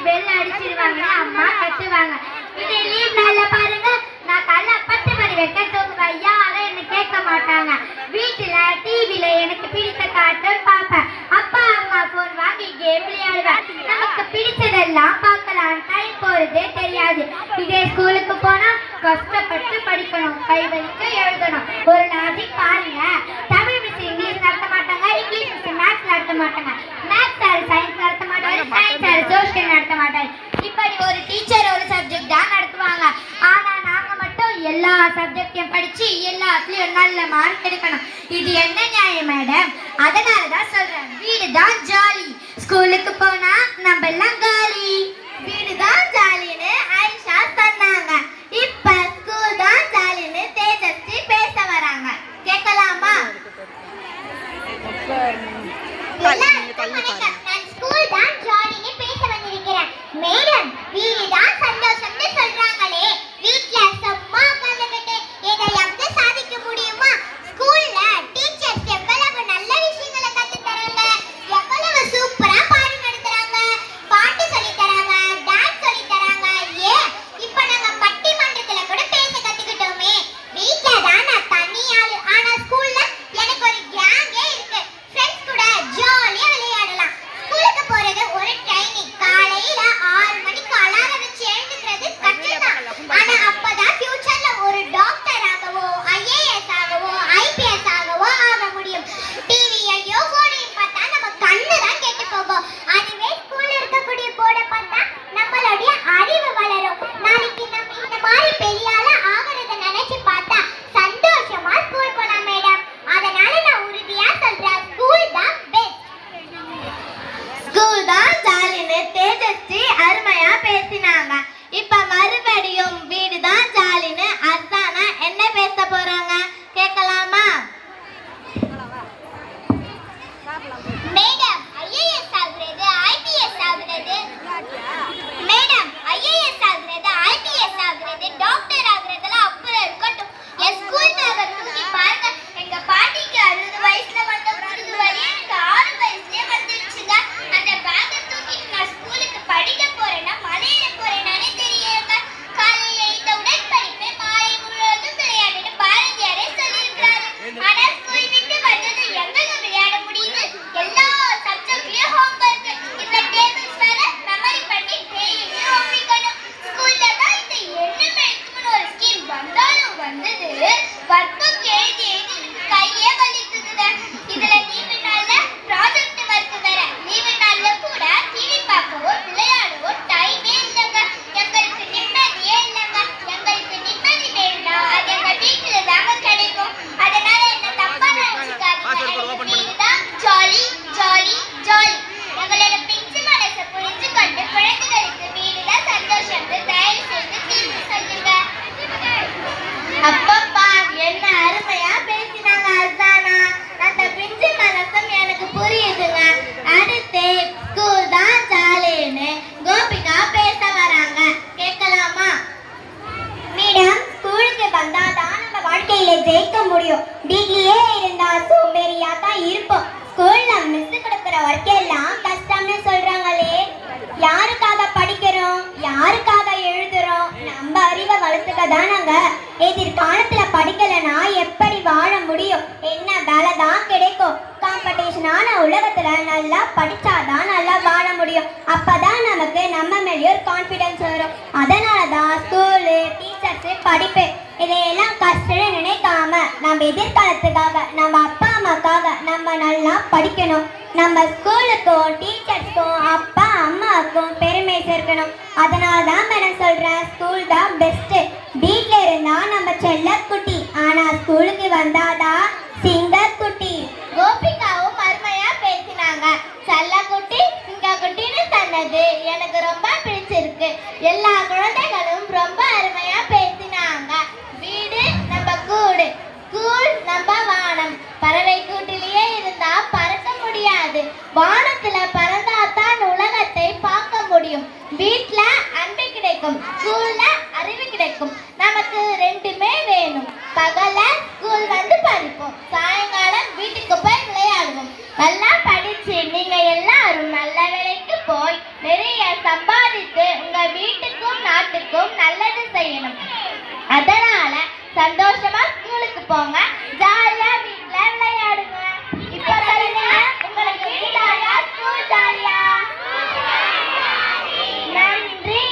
Bell அடிச்சிடுவாங்க, அம்மா கத்துவாங்க. இதே லீவ் நாள்ல பாருங்க, நான் காலைல 10 மணி வரைக்கும் தூங்குவேன். யாரும் என்ன கேட்க மாட்டாங்க. வீட்டுல டிவில எனக்கு பிடித்த கார்ட்டூன் பார்ப்பேன். அப்பா அம்மா போன் வாங்கி கேம் விளையாடுவேன். நமக்கு பிடிச்சதெல்லாம் பார்க்கலாம். டைம் போறதே தெரியாது. இதே ஸ்கூலுக்கு போனா கஷ்டப்பட்டு படிக்கணும், கை வலிக்க எழுதணும். ஒரு லாஜிக் பாருங்க, தமிழ் மிஸ் இங்கிலீஷ் நடத்த மாட்டாங்க, இங்கிலீஷ் மிஸ் மேத்ஸ் நடத்த மாட்டாங்க, மேத்ஸ் சார் சயின்ஸ் நடத்த மாட்டாங்க, சயின்ஸ் சார் சோஷியல் நடத்த மாட்டாங்க. இப்படி ஒரு டீச்சர் ஒரு சப்ஜெக்ட் தான் நடத்துவாங்க. ஆனா நாங்க மட்டும் எல்லா சப்ஜெக்டையும் படிச்சு எல்லாத்துலயும் நல்ல மார்க் எடுக்கணும். இது என்ன நியாயம் மேடம்? அதனாலதான் சொல்றேன், வீடு தான் ஜாலி, ஸ்கூலுக்கு போனா நம்ம எல்லாம் காலி. வீடு தான் ஜாலின்னு ஆயிஷா சொன்னாங்க. இப்ப ஸ்கூல் தான் ஜாலின்னு தேஜஸ்வி பேச வராங்க. கேட்கலாமா? நான் ஸ்கூல் தான் ஜாலின்னு பேச வந்திருக்கிறேன். மேடம், வீடு தான் சந்தோஷம்னு சொல்றாங்களே, வீட்ல சும்மா உட்கார்ந்துகிட்டு எதையாவது சாதிக்க முடியுமா? ஸ்கூல்ல டீச்சர்ஸ் எவ்வளவு நல்ல விஷயங்களை கத்து தராங்க, எவ்வளவு சூப்பரா பாடம் நடத்துறாங்க, பாட்டு சொல்லி தராங்க, டான்ஸ் சொல்லி தராங்க. ஏன் இப்ப நாங்க பட்டிமன்றத்துல கூட பேச கத்துக்கிட்டோமே. வீட்ல தான் நான் தனி ஆளு, ஆனா ஸ்கூல்ல எனக்கு ஒரு கேங்கே இருக்கு. ஃப்ரெண்ட்ஸ் கூட ஜாலியா விளையாடலாம். ஸ்கூலுக்கு போறது ஒரு ட்ரைனிங். காலையில 6 மணிக்கு அலாரம் வச்சு எழுந்துக்கிறது கஷ்டம்தான். ஆனா அப்பதான் ஃபியூச்சர்ல ஒரு டாக்டர் ஆகவோ, ஐஏஎஸ் ஆகவோ, ஐபிஎஸ் ஆகவோ ஆக முடியும். டிவியையோ போனையும் பார்த்தா நம்ம கண்ணு தான் கெட்டு போகும். அதுவே ஸ்கூல்ல இருக்கக்கூடிய போர்டை பார்த்தா நம்மளுடைய அறிவு வளரும். நாளைக்கு நம்ம இந்த மாதிரி பெரிய ஆளா ஆகிறத நினைச்சு பார்த்தா சந்தோஷமா ஸ்கூல் போலாம் மேடம். அதனால நான் உறுதியா சொல்றேன், ஸ்கூல் தான் பெஸ்ட். ஸ்கூல் தான் ஜாலின்னு தேஜஸ்வி அருமையா பேசினாங்க. இப்ப மறுபடியும் வீடு தான் ஜாலின்னு அர்சானா என்ன பேச போறாங்க, கேட்கலாமா? மேடம், ஐஏஎஸ் ஆகுறது, ஐபிஎஸ் ஆகுறது, மேடம் ஐஏஎஸ் ஆகுறது, ஐபிஎஸ் ஆகுறது, டாக்டர் ஆகுறதெல்லாம் அப்புறம் இருக்கட்டும். என் ஸ்கூல் பேக்கை தூக்கி பாருங்க. எங்க பாட்டிக்கு 60 வயசுல வந்த புது வலி எனக்கு 6 வயசுலயே வந்துருச்சுங்க. அந்த பேக்கை தூக்கிட்டு நான் ஸ்கூலுக்கு படிக்க போறேன்னா மலையில போறேன்னானே தெரியுங்க. காலையில எழுந்தவுடன் படிப்பேன், மாலை முழுவதும் விளையாடுன்னு பாரதியாரே சொல்லியிருக்கிறாரு. ஆனா ஸ்கூல் விட்டு வந்தது எங்க விளையாட முடியுது? எல்லா சப்ஜெக்ட்லயும் ஹோம்வொர்க், இந்த டேபிள்ஸ் வேற மெமரி பண்ணி டெய்லி ஒப்பிக்கணும். ஸ்கூல்ல தான் இந்த எண்ணம் எழுத்துன்னு ஒரு ஸ்கீம் வந்தாலும் வந்தது, ஒர்க் எழுதி எழுதி கையே வலிக்குதுங்க. இதுல லீவு நாள்ல ப்ராஜெக்ட் ஒர்க் வேற. லீவு நாள்ல கூட டிவி பார்க்கவோ விளையாடவோ டைமே இல்லைங்க. எங்களுக்கு நிம்மதியே இல்லைங்க. எங்களுக்கு நிம்மதி வேணும்னா அது எங்க வீட்டுல தாங்க கிடைக்கும். அதனால என்ன தப்பா நினைச்சுக்காதீங்க. இதுதான் ஜாலி ஜாலி ஜாலி. எங்களோட பிஞ்சு மனசை புரிஞ்சு கொண்டு குழந்தைகளுக்கு வீடுதான் சந்தோஷம் தயவு செய்து தீர்வு சொல்லுங்க. அப்பப்பா, என்ன அருமையா பேசினாங்க அர்சானா. அந்த பிஞ்சு மனசும் எனக்கு புரியுதுங்க. அடுத்து ஸ்கூல் தான் ஜாலின்னு கோபிகா பேச வராங்க. கேட்கலாமா? மேடம், ஸ்கூலுக்கு வந்தாதான் நம்ம வாழ்க்கையில ஜெயிக்க முடியும். வீட்லயே இருந்தா சோம்பேறியா தான் இருப்போம். ஸ்கூல்ல மிஸ் கொடுக்கிற ஒர்க் எல்லாம் கஷ்டம்னு சொல்றாங்களே, யாருக்காக படிக்கிறோம், யாருக்காக எழுதுறோம்? நம்ம அறிவை வளர்த்துக்க தானங்க. எதிர்காலத்துல படிக்கலனா எப்படி வாழ முடியும்? என்ன வேலை தான் கிடைக்கும்? காம்படிஷனான உலகத்துல நல்லா படிச்சாதான் நல்லா வாழ முடியும். அப்பதான் நமக்கு நம்ம மேலே ஒரு கான்ஃபிடன்ஸ் வரும். அதனாலதான் ஸ்கூலு, டீச்சர்ஸ், படிப்பு இதையெல்லாம் கஷ்டம் நினைக்காம நம்ம எதிர்காலத்துக்காக, நம்ம அப்பா அம்மாக்காக நம்ம நல்லா படிக்கணும். நம்ம ஸ்கூலுக்கும் டீச்சர்ஸ்க்கும் அப்பா அம்மாவுக்கும் பெருமை சேர்க்கணும். அதனாலதான் நான் சொல்றேன், ஸ்கூல் தான் பெஸ்ட். வீட்ல இருந்தா நம்ம செல்ல குட்டி, ஆனா ஸ்கூலுக்கு வந்தாதான் சிங்க குட்டி. கோபிகாவும் அருமையா பேசினாங்க. செல்ல குட்டி சிங்க குட்டின்னு சொன்னது எனக்கு ரொம்ப பிடிச்சிருக்கு. எல்லா குழந்தைகளும் ரொம்ப அருமையா பேசினாங்க. வீடு நம்ம கூடு, கூடு நம்ம வானம். பறவை கூட்டிலேயே இருந்தா பறக்க முடியாது. வானத்துல பறந்தாதான் உலகத்தை பார்க்க முடியும். வீட்ல அன்பு கிடைக்கும், ஸ்கூல்ல அறிவு கிடைக்கும். நமக்கு ரெண்டுமே வேணும். பகல ஸ்கூல் வந்து படிப்போம், சாயங்காலம் வீட்டுக்கு போய் விளையாடுவோம். நல்லா படிச்சு நீங்க எல்லாரும் நல்ல வேலைக்கு போய் நிறைய சம்பாதித்து உங்க வீட்டுக்கும் நாட்டுக்கும் நல்லது செய்யணும். அதனால சந்தோஷமா ஸ்கூலுக்கு போங்க, ஜாலியா வீட்ல விளையாடுங்க. இப்ப சொல்லுங்க, உங்களுக்கு வீடு ஜாலியா, ஸ்கூல் ஜாலியா? நன்றி.